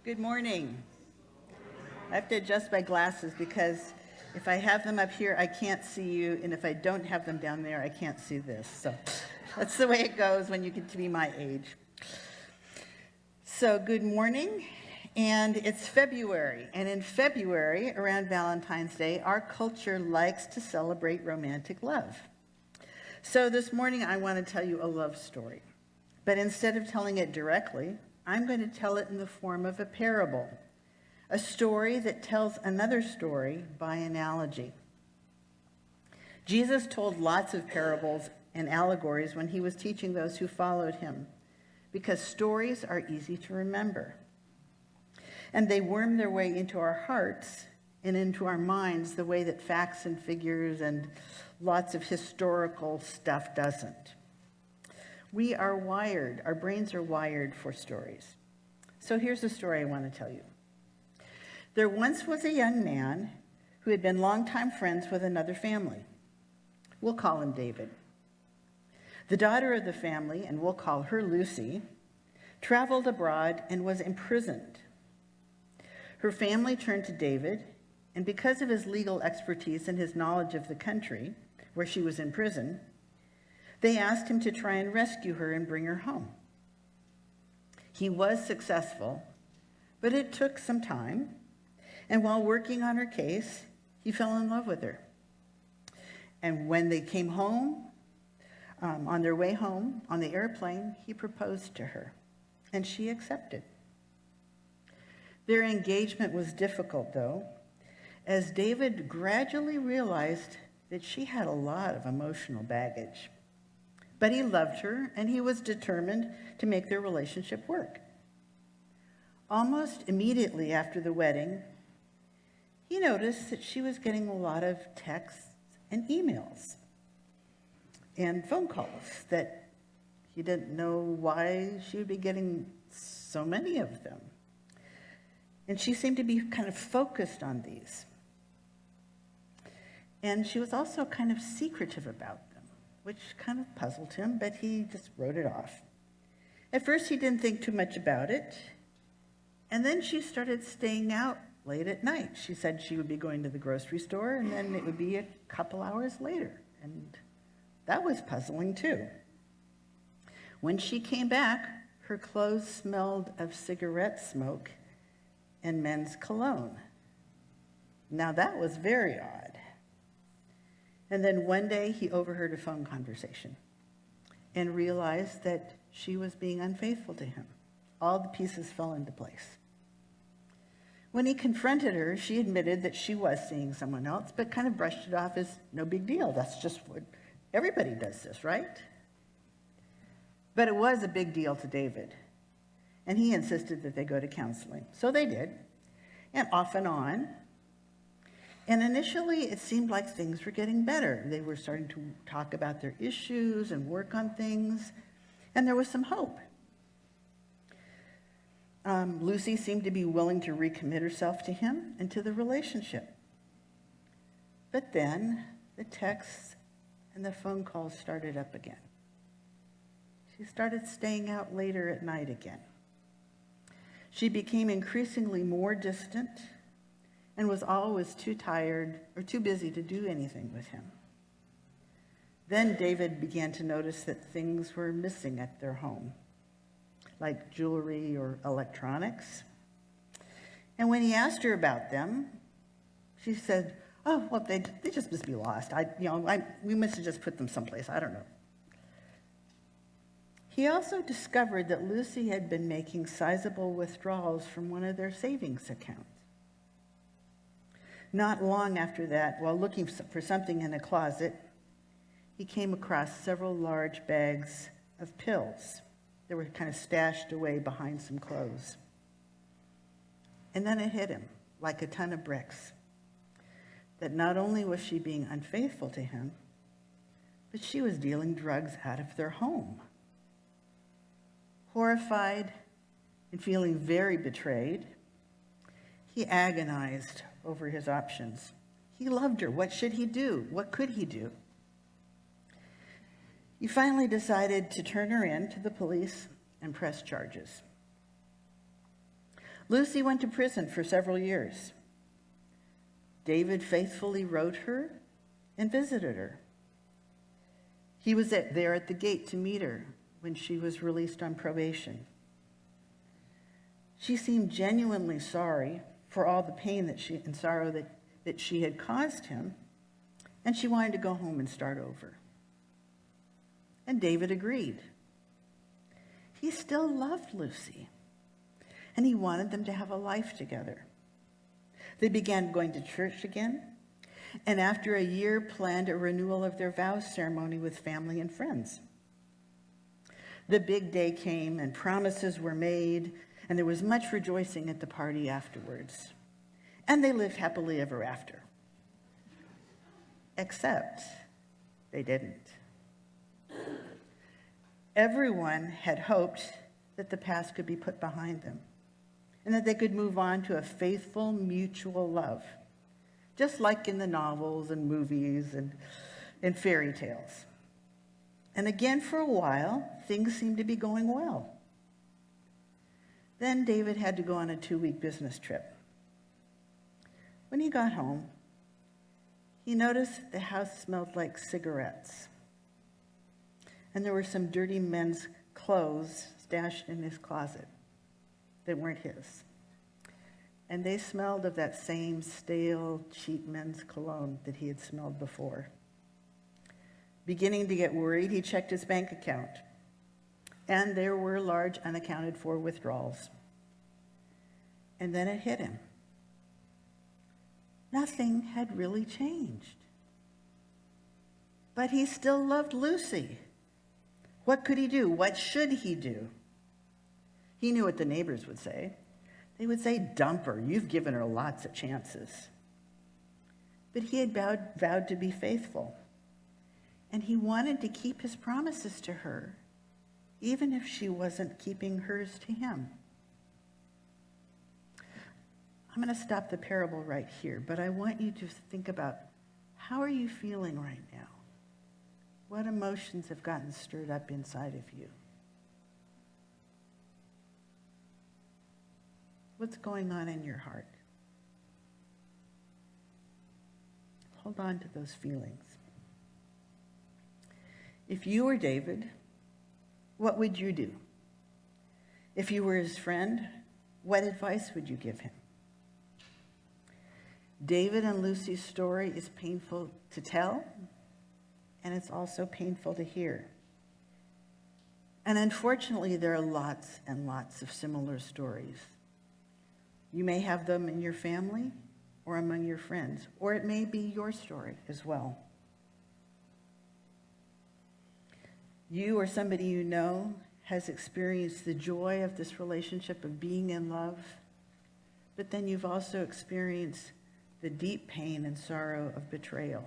Good morning. I have to adjust my glasses because if I have them up here, I can't see you, and if I don't have them down there, I can't see this. So that's the way it goes when you get to be my age. So good morning, and it's February, and in February, around Valentine's Day, our culture likes to celebrate romantic love. So this morning, I want to tell you a love story, but instead of telling it directly, I'm going to tell it in the form of a parable, a story that tells another story by analogy. Jesus told lots of parables and allegories when he was teaching those who followed him, because stories are easy to remember. And they worm their way into our hearts and into our minds the way that facts and figures and lots of historical stuff doesn't. We are wired, our brains are wired for stories. So here's a story I want to tell you. There once was a young man who had been longtime friends with another family. We'll call him David. The daughter of the family, and we'll call her Lucy, traveled abroad and was imprisoned. Her family turned to David, and because of his legal expertise and his knowledge of the country where she was in prison, they asked him to try and rescue her and bring her home. He was successful, but it took some time, and while working on her case, he fell in love with her. And when they came home, on their way home, on the airplane, he proposed to her, and she accepted. Their engagement was difficult, though, as David gradually realized that she had a lot of emotional baggage. But he loved her, and he was determined to make their relationship work. Almost immediately after the wedding, he noticed that she was getting a lot of texts and emails and phone calls that he didn't know why she would be getting so many of them. And she seemed to be kind of focused on these. And she was also kind of secretive about them, which kind of puzzled him, but he just wrote it off. At first, he didn't think too much about it, and then she started staying out late at night. She said she would be going to the grocery store, and then it would be a couple hours later, and that was puzzling too. When she came back, her clothes smelled of cigarette smoke and men's cologne. Now that was very odd. And then one day he overheard a phone conversation and realized that she was being unfaithful to him. All the pieces fell into place. When he confronted her, she admitted that she was seeing someone else, but kind of brushed it off as no big deal. That's just what everybody does this, right? But it was a big deal to David, and he insisted that they go to counseling. So they did, and off and on. And initially, it seemed like things were getting better. They were starting to talk about their issues and work on things, and there was some hope. Lucy seemed to be willing to recommit herself to him and to the relationship. But then the texts and the phone calls started up again. She started staying out later at night again. She became increasingly more distant and was always too tired or too busy to do anything with him. Then David began to notice that things were missing at their home, like jewelry or electronics. And when he asked her about them, she said, "Oh, well, they just must be lost. We must have just put them someplace. I don't know." He also discovered that Lucy had been making sizable withdrawals from one of their savings accounts. Not long after that, while looking for something in a closet, he came across several large bags of pills. They were kind of stashed away behind some clothes. And then it hit him like a ton of bricks, that not only was she being unfaithful to him, but she was dealing drugs out of their home. Horrified and feeling very betrayed, he agonized over his options. He loved her. What should he do? What could he do? He finally decided to turn her in to the police and press charges. Lucy went to prison for several years. David faithfully wrote her and visited her. He was there at the gate to meet her when she was released on probation. She seemed genuinely sorry for all the pain and sorrow that she had caused him, and she wanted to go home and start over. And David agreed. He still loved Lucy, and he wanted them to have a life together. They began going to church again, and after a year planned a renewal of their vows ceremony with family and friends. The big day came, and promises were made, and there was much rejoicing at the party afterwards. And they lived happily ever after. Except they didn't. Everyone had hoped that the past could be put behind them and that they could move on to a faithful, mutual love, just like in the novels and movies and fairy tales. And again, for a while, things seemed to be going well. Then David had to go on a 2-week business trip. When he got home, he noticed the house smelled like cigarettes. And there were some dirty men's clothes stashed in his closet that weren't his. And they smelled of that same stale, cheap men's cologne that he had smelled before. Beginning to get worried, he checked his bank account. And there were large unaccounted for withdrawals. And then it hit him. Nothing had really changed. But he still loved Lucy. What could he do? What should he do? He knew what the neighbors would say. They would say, "Dump her. You've given her lots of chances." But he had vowed to be faithful. And he wanted to keep his promises to her, even if she wasn't keeping hers to him. I'm going to stop the parable right here, but I want you to think about, how are you feeling right now? What emotions have gotten stirred up inside of you? What's going on in your heart? Hold on to those feelings. If you were David, what would you do? If you were his friend, what advice would you give him? David and Lucy's story is painful to tell, and it's also painful to hear. And unfortunately, there are lots and lots of similar stories. You may have them in your family or among your friends, or it may be your story as well. You or somebody you know has experienced the joy of this relationship of being in love, but then you've also experienced the deep pain and sorrow of betrayal.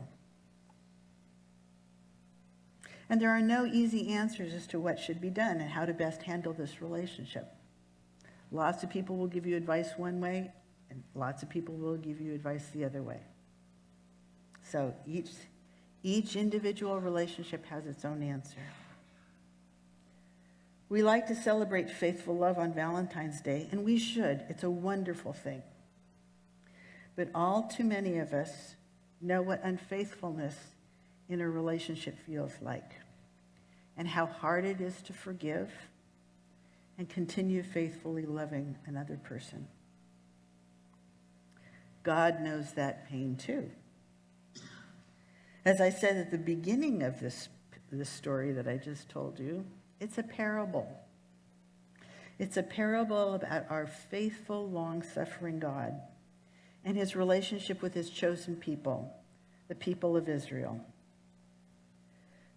And there are no easy answers as to what should be done and how to best handle this relationship. Lots of people will give you advice one way, and lots of people will give you advice the other way. So each individual relationship has its own answer. We like to celebrate faithful love on Valentine's Day, and we should. It's a wonderful thing. But all too many of us know what unfaithfulness in a relationship feels like, and how hard it is to forgive and continue faithfully loving another person. God knows that pain too. As I said at the beginning of this story that I just told you, it's a parable. It's a parable about our faithful, long-suffering God and his relationship with his chosen people, the people of Israel.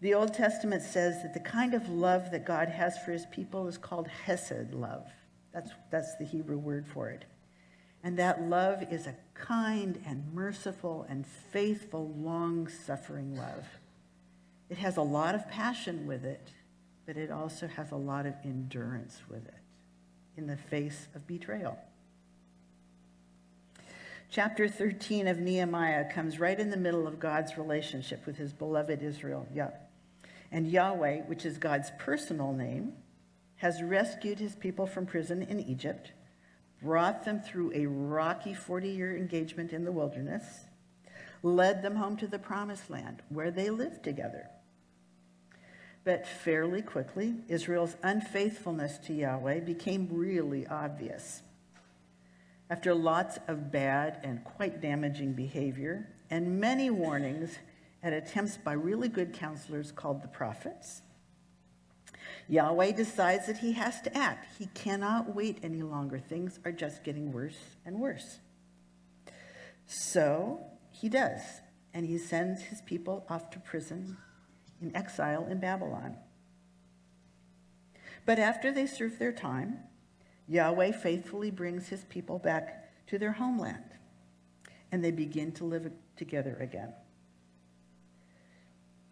The Old Testament says that the kind of love that God has for his people is called hesed love. That's the Hebrew word for it. And that love is a kind and merciful and faithful, long-suffering love. It has a lot of passion with it, but it also has a lot of endurance with it in the face of betrayal. Chapter 13 of Nehemiah comes right in the middle of God's relationship with his beloved Israel. And Yahweh, which is God's personal name, has rescued his people from prison in Egypt, brought them through a rocky 40-year engagement in the wilderness, led them home to the promised land where they lived together. But fairly quickly, Israel's unfaithfulness to Yahweh became really obvious. After lots of bad and quite damaging behavior and many warnings and attempts by really good counselors called the prophets, Yahweh decides that he has to act. He cannot wait any longer. Things are just getting worse and worse. So he does, and he sends his people off to prison in exile in Babylon. But after they serve their time, Yahweh faithfully brings his people back to their homeland, and they begin to live together again.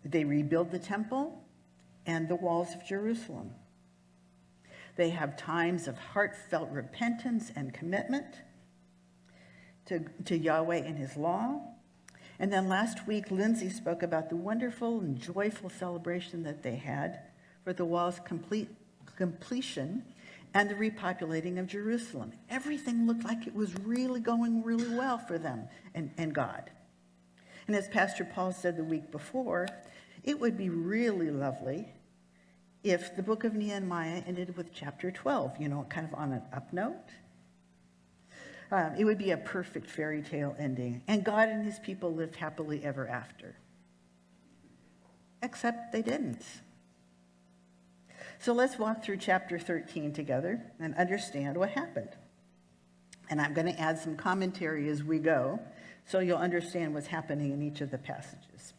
They rebuild the temple and the walls of Jerusalem. They have times of heartfelt repentance and commitment to Yahweh and his law. And then last week, Lindsay spoke about the wonderful and joyful celebration that they had for the wall's completion and the repopulating of Jerusalem. Everything looked like it was really going really well for them and God. And as Pastor Paul said the week before, it would be really lovely if the book of Nehemiah ended with chapter 12, kind of on an up note. It would be a perfect fairy tale ending, and God and his people lived happily ever after. Except they didn't. So let's walk through chapter 13 together and understand what happened. And I'm going to add some commentary as we go, so you'll understand what's happening in each of the passages.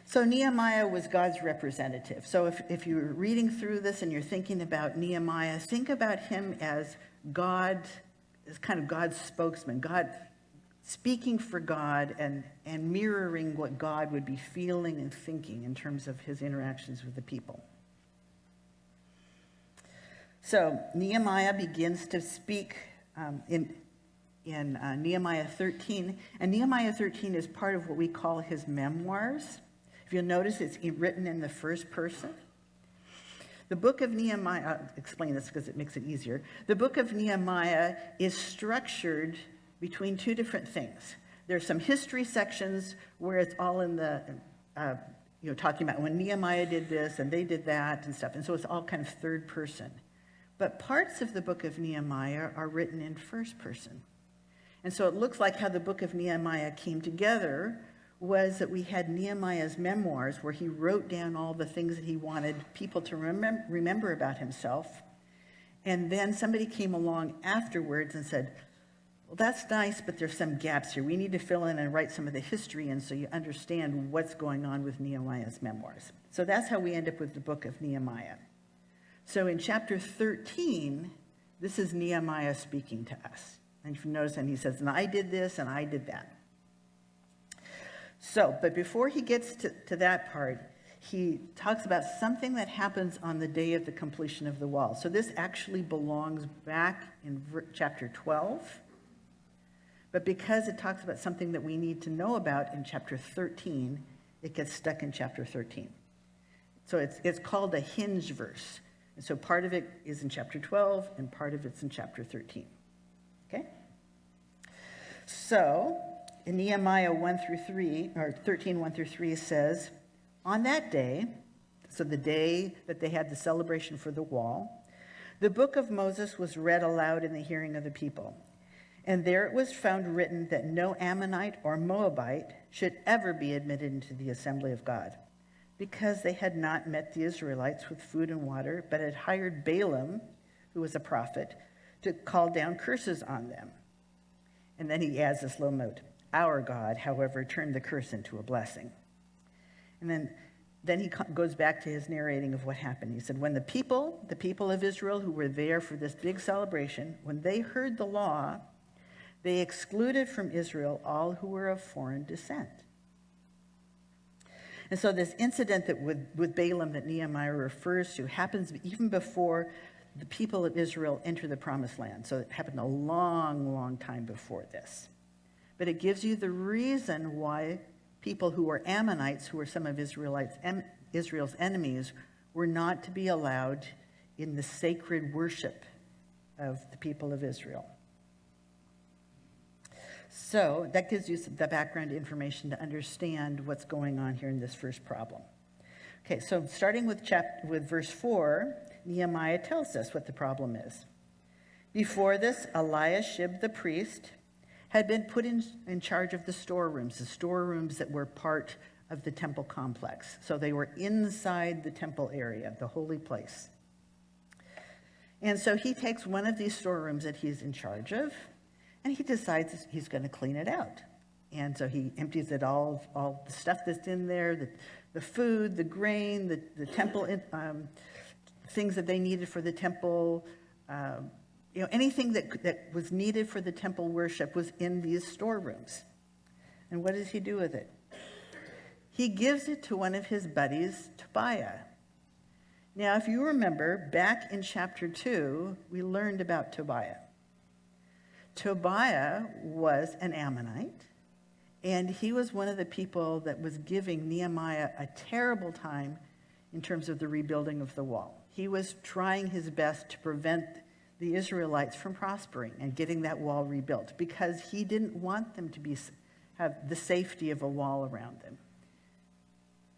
So Nehemiah was God's representative. So if you're reading through this and you're thinking about Nehemiah, think about him as God, as kind of God's spokesman, God speaking for God and mirroring what God would be feeling and thinking in terms of his interactions with the people. So Nehemiah begins to speak in Nehemiah 13, and Nehemiah 13 is part of what we call his memoirs. If you'll notice, it's written in the first person. The book of Nehemiah, I'll explain this because it makes it easier. The book of Nehemiah is structured between two different things. There's some history sections where it's all in the, talking about when Nehemiah did this and they did that and stuff. And so it's all kind of third person. But parts of the book of Nehemiah are written in first person. And so it looks like how the book of Nehemiah came together was that we had Nehemiah's memoirs where he wrote down all the things that he wanted people to remember about himself. And then somebody came along afterwards and said, well, that's nice, but there's some gaps here. We need to fill in and write some of the history in so you understand what's going on with Nehemiah's memoirs. So that's how we end up with the book of Nehemiah. So in chapter 13, this is Nehemiah speaking to us. And if you notice, and he says, and I did this and I did that. So, but before he gets to that part, he talks about something that happens on the day of the completion of the wall. So this actually belongs back in chapter 12. But because it talks about something that we need to know about in chapter 13, it gets stuck in chapter 13. So it's called a hinge verse. And so part of it is in chapter 12, and part of it's in chapter 13. Okay? So in Nehemiah 1 through 3, or 13, 1 through 3 says, on that day, so the day that they had the celebration for the wall, the book of Moses was read aloud in the hearing of the people. And there it was found written that no Ammonite or Moabite should ever be admitted into the assembly of God, because they had not met the Israelites with food and water, but had hired Balaam, who was a prophet, to call down curses on them. And then he adds this little note, our God, however, turned the curse into a blessing. And then he goes back to his narrating of what happened. He said, when the people of Israel who were there for this big celebration, when they heard the law, they excluded from Israel all who were of foreign descent. And so this incident that with Balaam that Nehemiah refers to happens even before the people of Israel enter the promised land. So it happened a long, long time before this. But it gives you the reason why people who were Ammonites, who were some of Israel's enemies, were not to be allowed in the sacred worship of the people of Israel. So that gives you the background information to understand what's going on here in this first problem. Okay, so starting with verse 4, Nehemiah tells us what the problem is. Before this, Eliashib the priest had been put in charge of the storerooms that were part of the temple complex. So they were inside the temple area, the holy place. And so he takes one of these storerooms that he's in charge of, and he decides he's going to clean it out. And so he empties it all the stuff that's in there, the food, the grain, the temple things that they needed for the temple. Anything that was needed for the temple worship was in these storerooms. And what does he do with it? He gives it to one of his buddies, Tobiah. Now, if you remember, back in chapter 2, we learned about Tobiah. Tobiah was an Ammonite, and he was one of the people that was giving Nehemiah a terrible time in terms of the rebuilding of the wall. He was trying his best to prevent the Israelites from prospering and getting that wall rebuilt because he didn't want them to have the safety of a wall around them.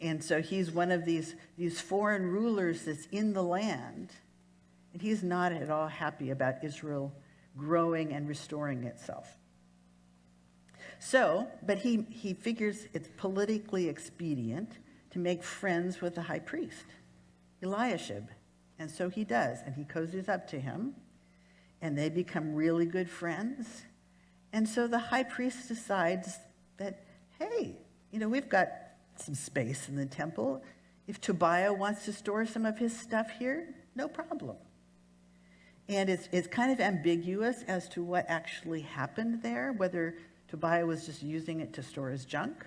And so he's one of these foreign rulers that's in the land, and he's not at all happy about Israel growing and restoring itself. So, but he figures it's politically expedient to make friends with the high priest, Eliashib. And so he does, and he cozies up to him, and they become really good friends. And so the high priest decides that, hey, we've got some space in the temple. If Tobiah wants to store some of his stuff here, no problem. And it's kind of ambiguous as to what actually happened there, whether Tobiah was just using it to store his junk,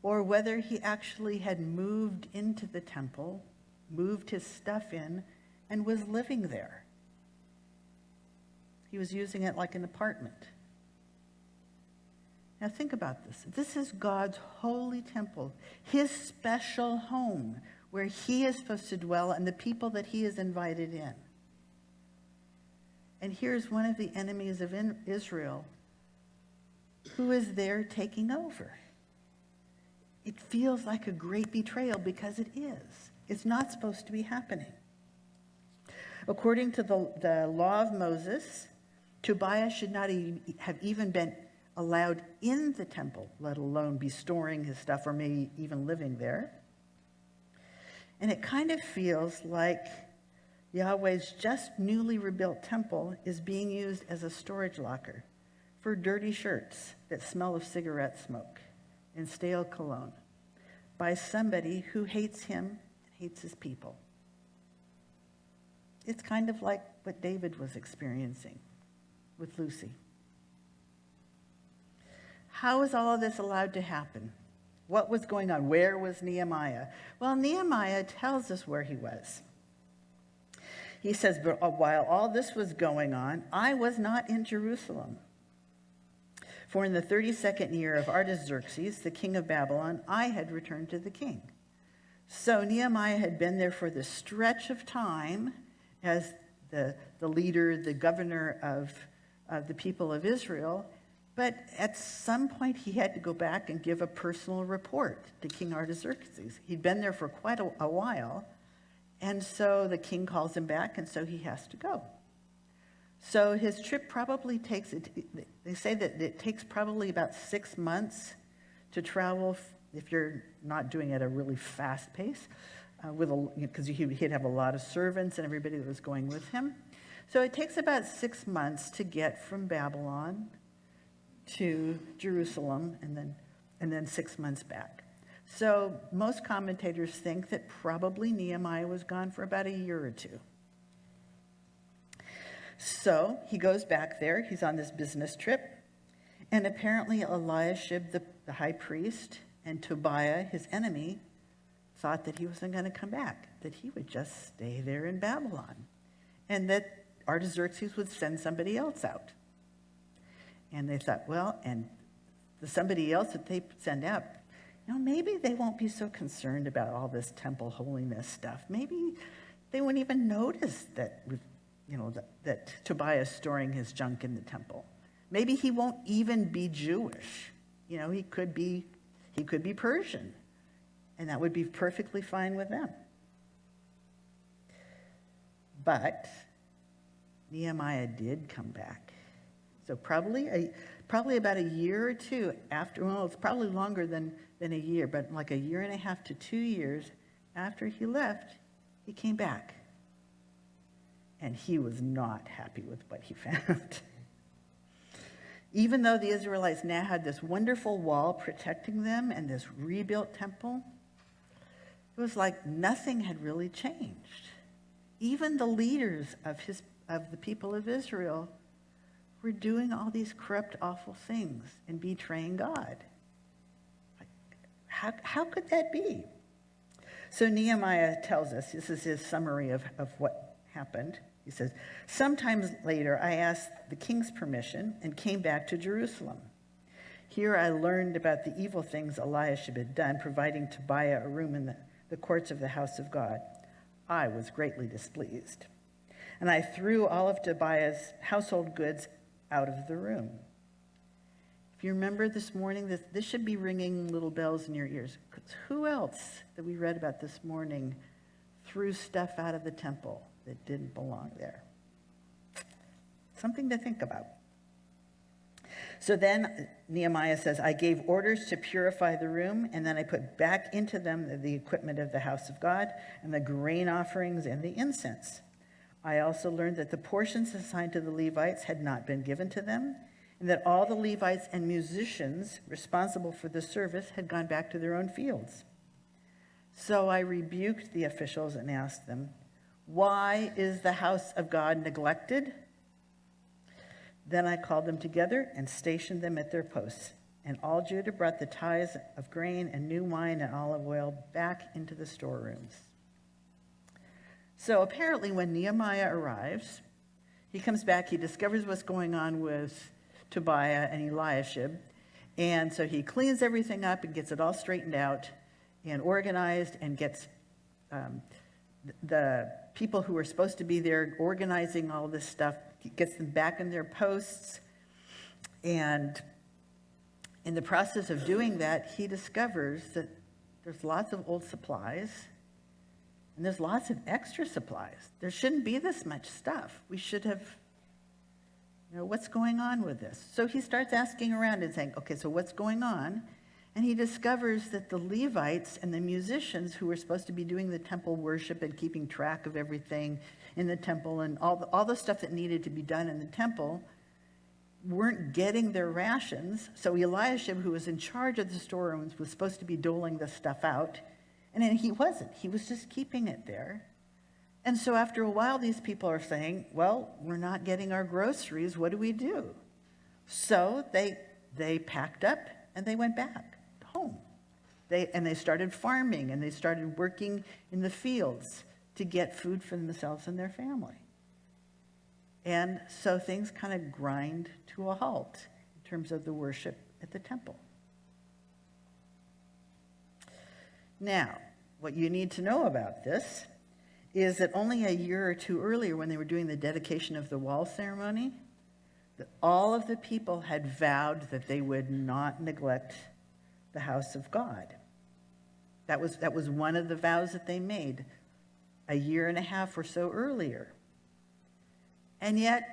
or whether he actually had moved into the temple, moved his stuff in, and was living there. He was using it like an apartment. Now think about this. This is God's holy temple, his special home where he is supposed to dwell and the people that he has invited in. And here's one of the enemies of Israel who is there taking over. It feels like a great betrayal because it is. It's not supposed to be happening. According to the law of Moses, Tobiah should not have even been allowed in the temple, let alone be storing his stuff or maybe even living there. And it kind of feels like Yahweh's just newly rebuilt temple is being used as a storage locker for dirty shirts that smell of cigarette smoke and stale cologne by somebody who hates him and hates his people. It's kind of like what David was experiencing with Lucy. How is all of this allowed to happen? What was going on? Where was Nehemiah? Well, Nehemiah tells us where he was. He says, but while all this was going on, I was not in Jerusalem. For in the 32nd year of Artaxerxes, the king of Babylon, I had returned to the king. So Nehemiah had been there for the stretch of time as the leader, the governor of the people of Israel. But at some point, he had to go back and give a personal report to King Artaxerxes. He'd been there for quite a while. And so the king calls him back, and so he has to go. So his trip probably takes, they say that it takes probably about 6 months to travel if you're not doing it at a really fast pace, because he'd have a lot of servants and everybody that was going with him. So it takes about 6 months to get from Babylon to Jerusalem and then 6 months back. So most commentators think that probably Nehemiah was gone for about a year or two. So he goes back there. He's on this business trip. And apparently Eliashib, the high priest, and Tobiah, his enemy, thought that he wasn't going to come back, that he would just stay there in Babylon, and that Artaxerxes would send somebody else out. And they thought, well, and the somebody else that they send out, maybe they won't be so concerned about all this temple holiness stuff. Maybe they won't even notice that that Tobiah is storing his junk in the temple. Maybe he won't even be Jewish. He could be Persian, and that would be perfectly fine with them. But Nehemiah did come back. So probably about a year or two after, well, it's probably longer than a year, but like a year and a half to 2 years after he left, he came back. And he was not happy with what he found. Even though the Israelites now had this wonderful wall protecting them and this rebuilt temple, it was like nothing had really changed. Even the leaders of the people of Israel were doing all these corrupt, awful things and betraying God. How could that be? So Nehemiah tells us, this is his summary of what happened. He says, "Sometimes later I asked the king's permission and came back to Jerusalem. Here I learned about the evil things Eliashib had done, providing Tobiah a room in the courts of the house of God. I was greatly displeased, and I threw all of Tobiah's household goods out of the room." If you remember this morning, this should be ringing little bells in your ears. 'Cause who else that we read about this morning threw stuff out of the temple that didn't belong there? Something to think about. So then Nehemiah says, "I gave orders to purify the room, and then I put back into them the equipment of the house of God and the grain offerings and the incense. I also learned that the portions assigned to the Levites had not been given to them, and that all the Levites and musicians responsible for the service had gone back to their own fields. So I rebuked the officials and asked them, 'Why is the house of God neglected?' Then I called them together and stationed them at their posts. And all Judah brought the tithes of grain and new wine and olive oil back into the storerooms." So apparently when Nehemiah arrives, he comes back, he discovers what's going on with Tobiah and Eliashib. And so he cleans everything up and gets it all straightened out and organized, and gets the people who are supposed to be there organizing all this stuff, gets them back in their posts. And in the process of doing that, he discovers that there's lots of old supplies and there's lots of extra supplies. There shouldn't be this much stuff. We should have, what's going on with this? So he starts asking around and saying, okay, so what's going on? And he discovers that the Levites and the musicians who were supposed to be doing the temple worship and keeping track of everything in the temple and all the stuff that needed to be done in the temple weren't getting their rations. So Eliashib, who was in charge of the storerooms, was supposed to be doling the stuff out. And then he wasn't. He was just keeping it there. And so after a while, these people are saying, well, we're not getting our groceries. What do we do? So they packed up and they went back home. They started farming, and they started working in the fields to get food for themselves and their family. And so things kind of grind to a halt in terms of the worship at the temple. Now, what you need to know about this is that only a year or two earlier, when they were doing the dedication of the wall ceremony, that all of the people had vowed that they would not neglect the house of God. That was one of the vows that they made a year and a half or so earlier. And yet,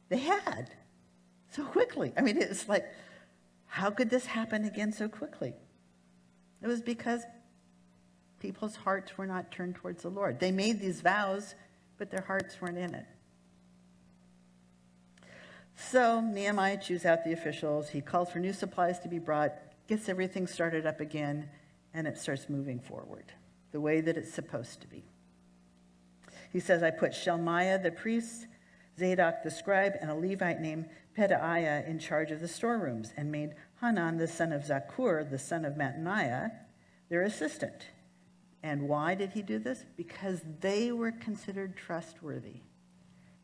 they had so quickly. I mean, it's like, how could this happen again so quickly? It was because people's hearts were not turned towards the Lord. They made these vows, but their hearts weren't in it. So Nehemiah chews out the officials. He calls for new supplies to be brought, gets everything started up again, and it starts moving forward the way that it's supposed to be. He says, I put Shelmiah the priest, Zadok the scribe, and a Levite named Pedaiah in charge of the storerooms, and made Hanan the son of Zakur, the son of Mattaniah, their assistant. And why did he do this? Because they were considered trustworthy.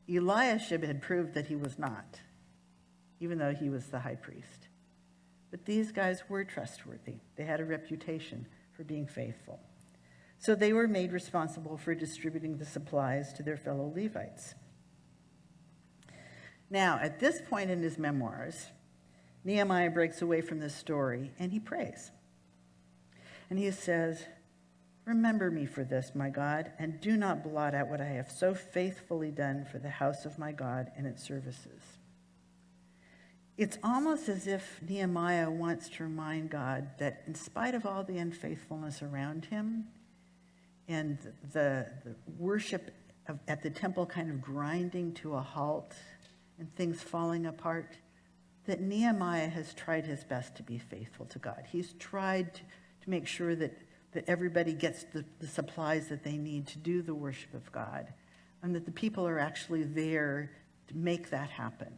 Eliashib had proved that he was not, even though he was the high priest. But these guys were trustworthy. They had a reputation for being faithful. So they were made responsible for distributing the supplies to their fellow Levites. Now, at this point in his memoirs, Nehemiah breaks away from this story and he prays. And he says, "Remember me for this, my God, and do not blot out what I have so faithfully done for the house of my God and its services." It's almost as if Nehemiah wants to remind God that in spite of all the unfaithfulness around him and the worship at the temple kind of grinding to a halt and things falling apart, that Nehemiah has tried his best to be faithful to God. He's tried to make sure that everybody gets the supplies that they need to do the worship of God, and that the people are actually there to make that happen.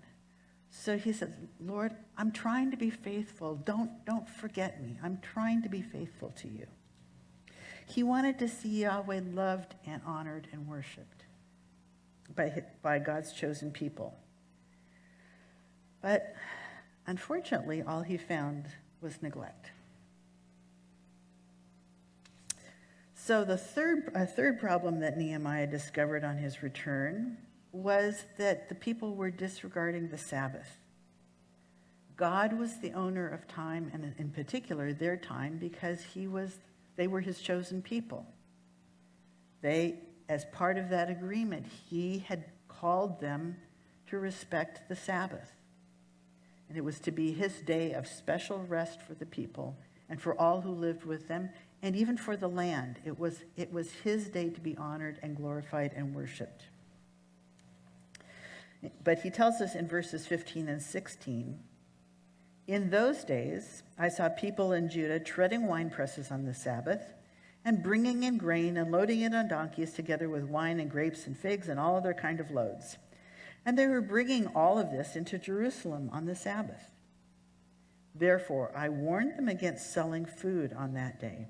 So he says, "Lord, I'm trying to be faithful. Don't forget me. I'm trying to be faithful to you." He wanted to see Yahweh loved and honored and worshiped by God's chosen people. But unfortunately, all he found was neglect. So a third problem that Nehemiah discovered on his return was that the people were disregarding the Sabbath. God was the owner of time, and in particular their time, because they were his chosen people. As part of that agreement, he had called them to respect the Sabbath. And it was to be his day of special rest for the people and for all who lived with them, and even for the land. It was his day to be honored and glorified and worshiped. But he tells us in verses 15 and 16, "In those days I saw people in Judah treading wine presses on the Sabbath and bringing in grain and loading it on donkeys together with wine and grapes and figs and all other kind of loads. And they were bringing all of this into Jerusalem on the Sabbath. Therefore I warned them against selling food on that day.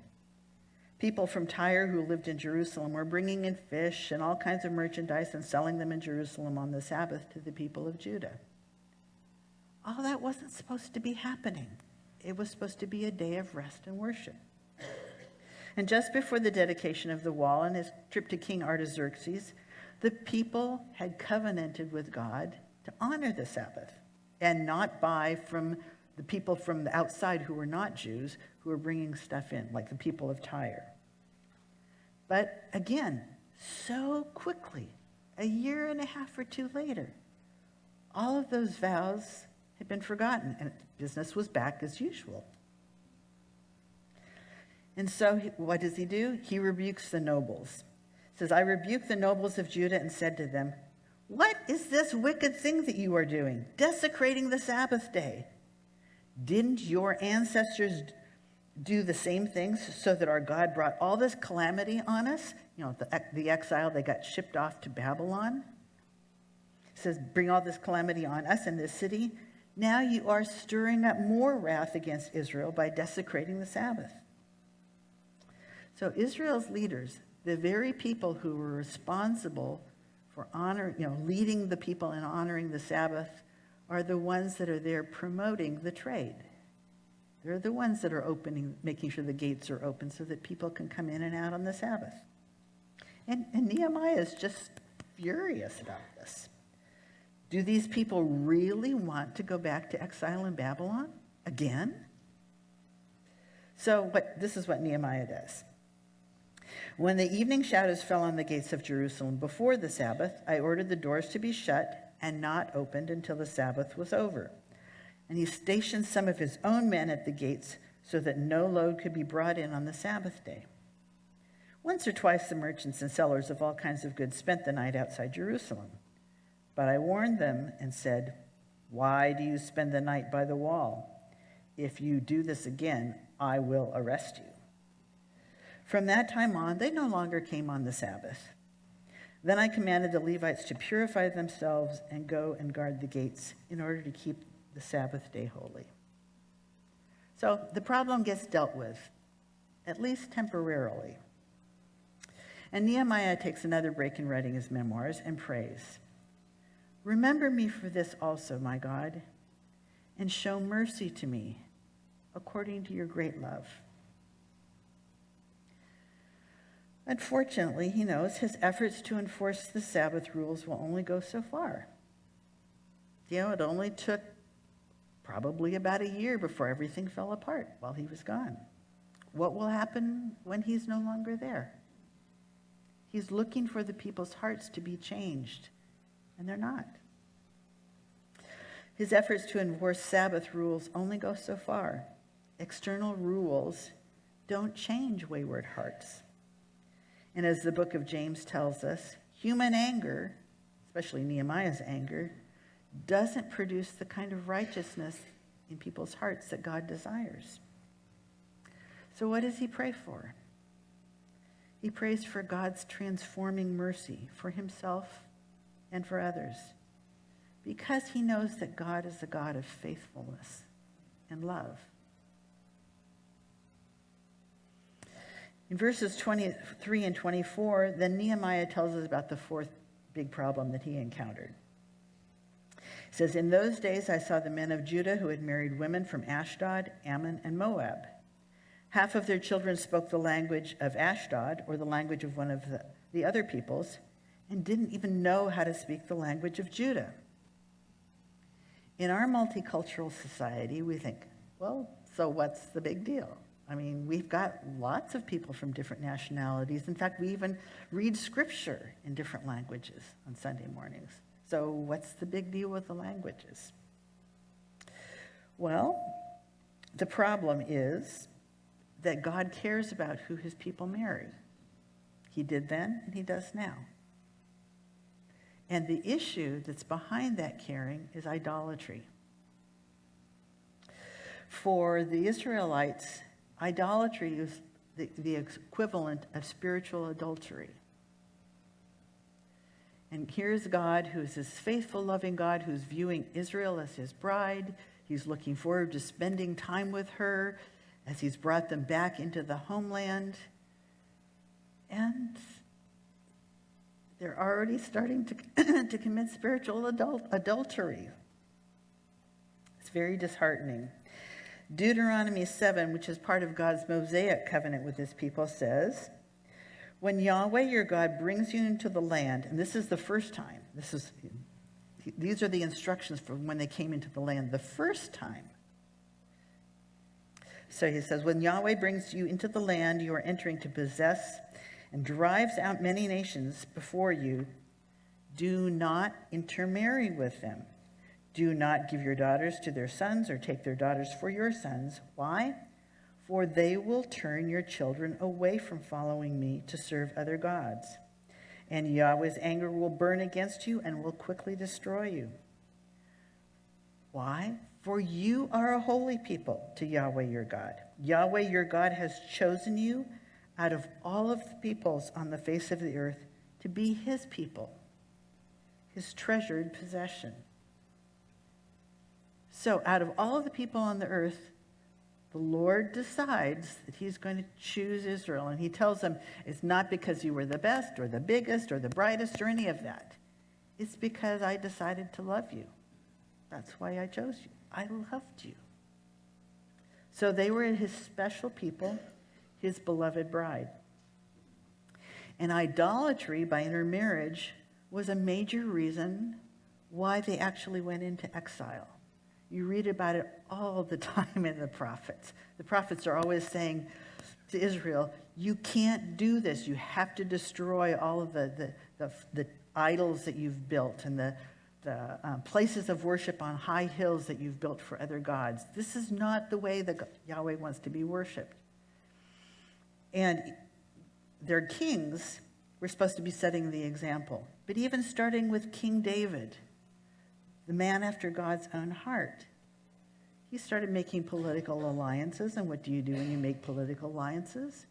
People from Tyre who lived in Jerusalem were bringing in fish and all kinds of merchandise and selling them in Jerusalem on the Sabbath to the people of Judah." All that wasn't supposed to be happening. It was supposed to be a day of rest and worship. And just before the dedication of the wall and his trip to King Artaxerxes, the people had covenanted with God to honor the Sabbath and not buy from the people from the outside who were not Jews, who were bringing stuff in, like the people of Tyre. But again, so quickly, a year and a half or two later, all of those vows had been forgotten, and business was back as usual. And so what does he do? He rebukes the nobles. He says, "I rebuked the nobles of Judah and said to them, 'What is this wicked thing that you are doing, desecrating the Sabbath day? Didn't your ancestors do the same things so that our God brought all this calamity on us?'" The exile, they got shipped off to Babylon. It says, "Bring all this calamity on us and this city. Now you are stirring up more wrath against Israel by desecrating the Sabbath." So Israel's leaders, the very people who were responsible for leading the people in honoring the Sabbath, are the ones that are there promoting the trade. They're the ones that are making sure the gates are open so that people can come in and out on the Sabbath. And Nehemiah is just furious about this. Do these people really want to go back to exile in Babylon again? So this is what Nehemiah does. "When the evening shadows fell on the gates of Jerusalem before the Sabbath, I ordered the doors to be shut and not opened until the Sabbath was over. And he stationed some of his own men at the gates so that no load could be brought in on the Sabbath day. Once or twice the merchants and sellers of all kinds of goods spent the night outside Jerusalem. But I warned them and said, 'Why do you spend the night by the wall? If you do this again, I will arrest you.' From that time on, they no longer came on the Sabbath. Then I commanded the Levites to purify themselves and go and guard the gates in order to keep the Sabbath day holy." So the problem gets dealt with, at least temporarily. And Nehemiah takes another break in writing his memoirs and prays, "Remember me for this also, my God, and show mercy to me according to your great love." Unfortunately, he knows his efforts to enforce the Sabbath rules will only go so far. it only took probably about a year before everything fell apart while he was gone. What will happen when he's no longer there? He's looking for the people's hearts to be changed, and they're not. His efforts to enforce Sabbath rules only go so far. External rules don't change wayward hearts. And as the book of James tells us, human anger, especially Nehemiah's anger, doesn't produce the kind of righteousness in people's hearts that God desires. So what does he pray for? He prays for God's transforming mercy for himself and for others, because he knows that God is a God of faithfulness and love. In verses 23 and 24, then Nehemiah tells us about the fourth big problem that he encountered. It says, "In those days I saw the men of Judah who had married women from Ashdod, Ammon, and Moab. Half of their children spoke the language of Ashdod, or the language of one of the other peoples, and didn't even know how to speak the language of Judah." In our multicultural society, we think, well, so what's the big deal? I mean, we've got lots of people from different nationalities. In fact, we even read scripture in different languages on Sunday mornings. So what's the big deal with the languages? Well, the problem is that God cares about who his people marry. He did then, and he does now. And the issue that's behind that caring is idolatry. For the Israelites, idolatry is the equivalent of spiritual adultery. And here's God, who is this faithful, loving God, who's viewing Israel as his bride. He's looking forward to spending time with her as he's brought them back into the homeland. And they're already starting to commit spiritual adultery. It's very disheartening. Deuteronomy 7, which is part of God's Mosaic covenant with his people, says, "When Yahweh your God brings you into the land," and this is the first time, these are the instructions for when they came into the land the first time. So he says, "When Yahweh brings you into the land you are entering to possess and drives out many nations before you, do not intermarry with them. Do not give your daughters to their sons or take their daughters for your sons." Why? "For they will turn your children away from following me to serve other gods. And Yahweh's anger will burn against you and will quickly destroy you." Why? "For you are a holy people to Yahweh your God. Yahweh your God has chosen you out of all of the peoples on the face of the earth to be his people, his treasured possession." So out of all of the people on the earth, the Lord decides that he's going to choose Israel. And he tells them, it's not because you were the best or the biggest or the brightest or any of that. It's because I decided to love you. That's why I chose you. I loved you. So they were his special people, his beloved bride. And idolatry by intermarriage was a major reason why they actually went into exile. You read about it all the time in the prophets. The prophets are always saying to Israel, you can't do this. You have to destroy all of the idols that you've built and the places of worship on high hills that you've built for other gods. This is not the way that Yahweh wants to be worshipped. And their kings were supposed to be setting the example. But even starting with King David, the man after God's own heart, he started making political alliances. And what do you do when you make political alliances?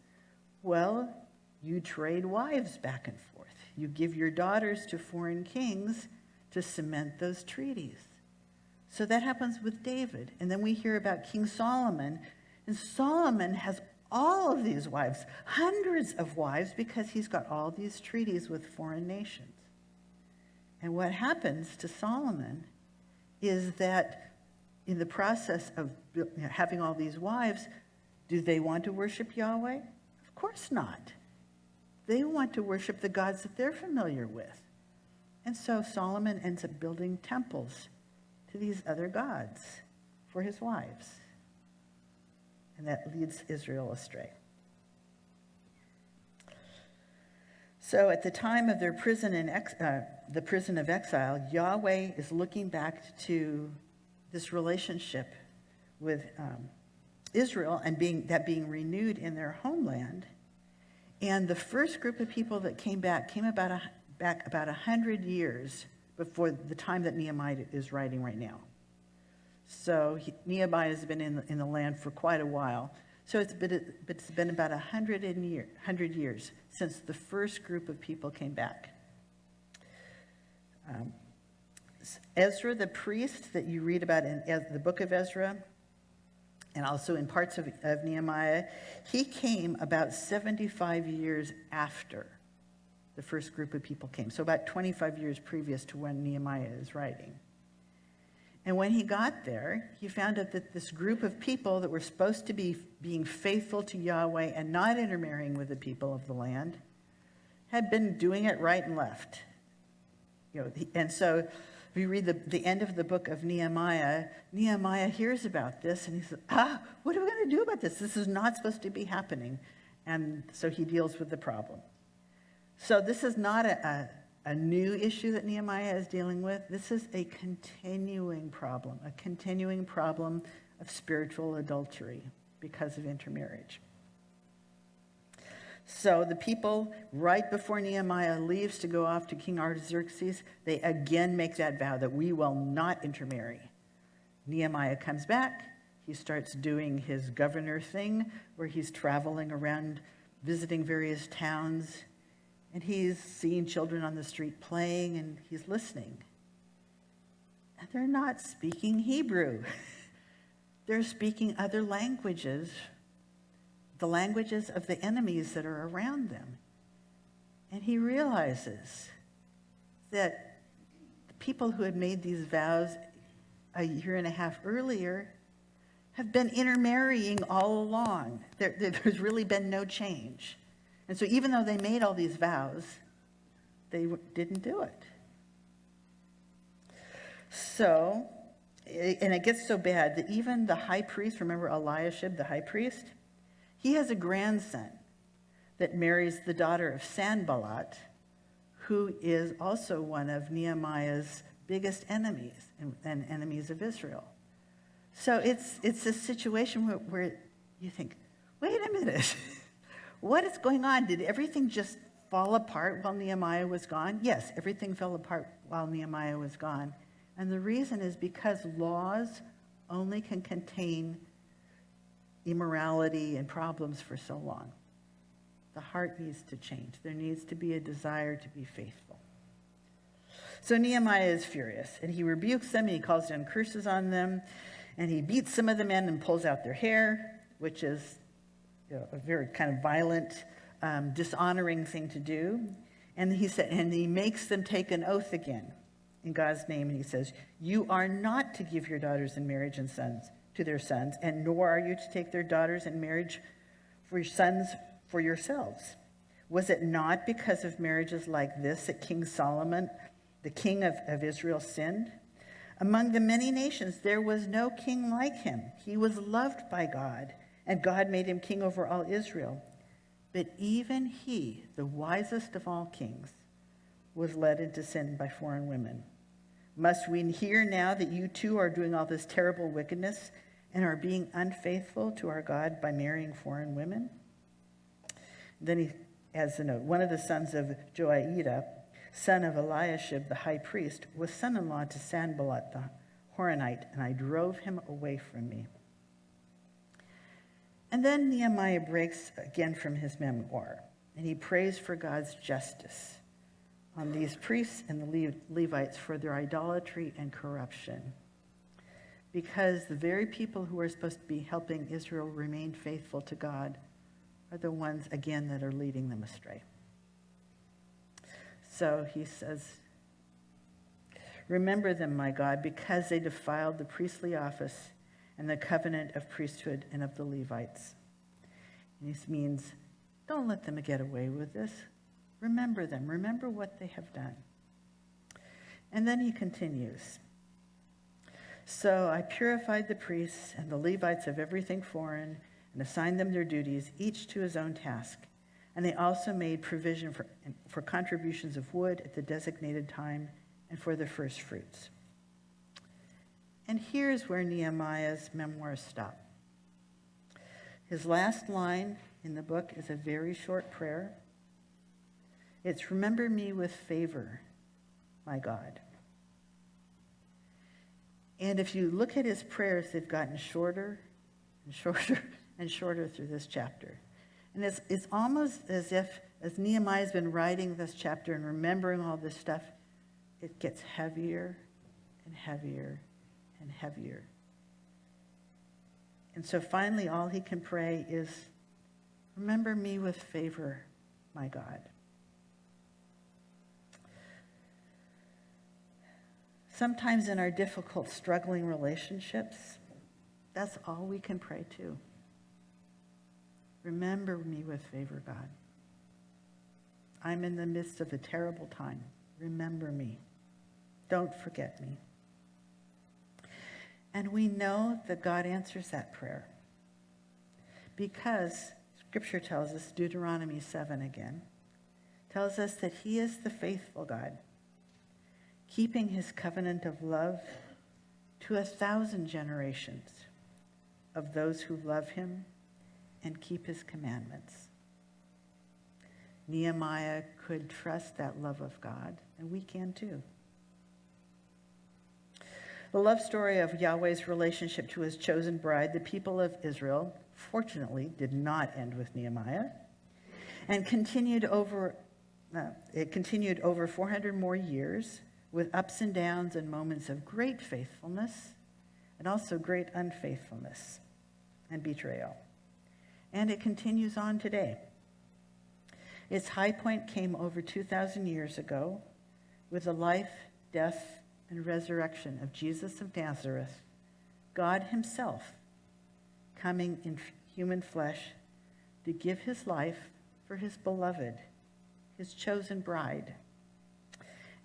Well, you trade wives back and forth. You give your daughters to foreign kings to cement those treaties. So that happens with David. And then we hear about King Solomon. And Solomon has all of these wives, hundreds of wives, because he's got all these treaties with foreign nations. And what happens to Solomon is that in the process of having all these wives, do they want to worship Yahweh? Of course not. They want to worship the gods that they're familiar with. And so Solomon ends up building temples to these other gods for his wives. And that leads Israel astray. So at the time of their the prison of exile, Yahweh is looking back to this relationship with Israel and being renewed in their homeland. And the first group of people that came back about 100 years before the time that Nehemiah is writing right now. So Nehemiah has been in the land for quite a while. So it's been about 100 years since the first group of people came back. Ezra, the priest that you read about in the book of Ezra, and also in parts of Nehemiah, he came about 75 years after the first group of people came. So about 25 years previous to when Nehemiah is writing. And when he got there, he found out that this group of people that were supposed to be being faithful to Yahweh and not intermarrying with the people of the land had been doing it right and left. And so if you read the end of the book of Nehemiah, Nehemiah hears about this and he says, what are we going to do about this? This is not supposed to be happening. And so he deals with the problem. So this is not a new issue that Nehemiah is dealing with. This is a continuing problem of spiritual adultery because of intermarriage. So the people, right before Nehemiah leaves to go off to King Artaxerxes, they again make that vow that we will not intermarry. Nehemiah comes back. He starts doing his governor thing where he's traveling around visiting various towns. And he's seeing children on the street playing, and he's listening. And they're not speaking Hebrew. They're speaking other languages, the languages of the enemies that are around them. And he realizes that the people who had made these vows a year and a half earlier have been intermarrying all along. There's really been no change. And so even though they made all these vows, they didn't do it. So, and it gets so bad that even the high priest, remember Eliashib, the high priest? He has a grandson that marries the daughter of Sanballat, who is also one of Nehemiah's biggest enemies and enemies of Israel. So it's a situation where you think, wait a minute. What is going on? Did everything just fall apart while Nehemiah was gone? Yes, everything fell apart while Nehemiah was gone. And the reason is because laws only can contain immorality and problems for so long. The heart needs to change. There needs to be a desire to be faithful. So Nehemiah is furious, and he rebukes them, and he calls down curses on them, and he beats some of the men and pulls out their hair, which is a very kind of violent, dishonoring thing to do. And he makes them take an oath again in God's name. And he says, you are not to give your daughters in marriage and sons to their sons, and nor are you to take their daughters in marriage for your sons for yourselves. Was it not because of marriages like this that King Solomon, the king of Israel, sinned? Among the many nations, there was no king like him. He was loved by God, and God made him king over all Israel. But even he, the wisest of all kings, was led into sin by foreign women. Must we hear now that you too are doing all this terrible wickedness and are being unfaithful to our God by marrying foreign women? Then he adds a note. One of the sons of Joiada, son of Eliashib, the high priest, was son-in-law to Sanballat the Horonite, and I drove him away from me. And then Nehemiah breaks again from his memoir, and he prays for God's justice on these priests and the Levites for their idolatry and corruption, because the very people who are supposed to be helping Israel remain faithful to God are the ones, again, that are leading them astray. So he says, remember them, my God, because they defiled the priestly office and the covenant of priesthood and of the Levites. And this means, don't let them get away with this. Remember them. Remember what they have done. And then he continues. So I purified the priests and the Levites of everything foreign and assigned them their duties, each to his own task. And they also made provision for contributions of wood at the designated time and for the first fruits. And here's where Nehemiah's memoirs stop. His last line in the book is a very short prayer. It's, "Remember me with favor, my God." And if you look at his prayers, they've gotten shorter and shorter and shorter through this chapter. And it's almost as if, as Nehemiah's been writing this chapter and remembering all this stuff, it gets heavier and heavier and heavier. And so finally, all he can pray is, "Remember me with favor, my God." Sometimes in our difficult, struggling relationships, that's all we can pray to. Remember me with favor, God. I'm in the midst of a terrible time. Remember me. Don't forget me. And we know that God answers that prayer because Scripture tells us, Deuteronomy 7 again, tells us that he is the faithful God, keeping his covenant of love to 1,000 generations of those who love him and keep his commandments. Nehemiah could trust that love of God, and we can too. The love story of Yahweh's relationship to his chosen bride, the people of Israel, fortunately did not end with Nehemiah, and continued over 400 more years with ups and downs and moments of great faithfulness and also great unfaithfulness and betrayal. And it continues on today. Its high point came over 2,000 years ago with the life, death, and resurrection of Jesus of Nazareth, God himself coming in human flesh to give his life for his beloved, his chosen bride,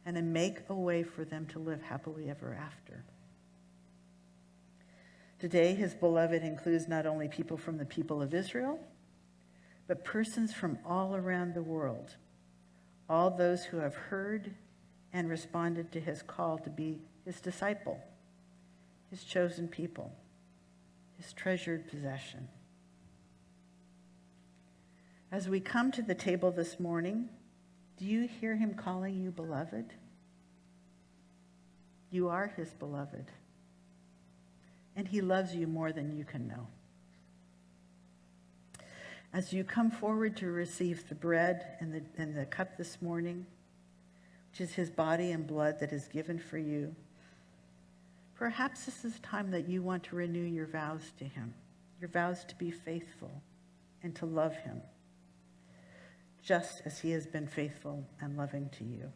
and to make a way for them to live happily ever after. Today, his beloved includes not only people from the people of Israel, but persons from all around the world, all those who have heard and responded to his call to be his disciple, his chosen people, his treasured possession. As we come to the table this morning, do you hear him calling you beloved? You are his beloved, and he loves you more than you can know. As you come forward to receive the bread and the cup this morning, which is his body and blood that is given for you, perhaps this is a time that you want to renew your vows to him, your vows to be faithful and to love him, just as he has been faithful and loving to you.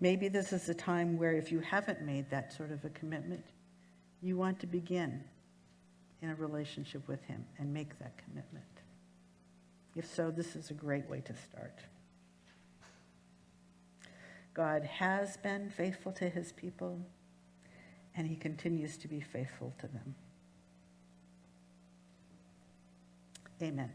Maybe this is a time where if you haven't made that sort of a commitment, you want to begin in a relationship with him and make that commitment. If so, this is a great way to start. God has been faithful to his people, and he continues to be faithful to them. Amen.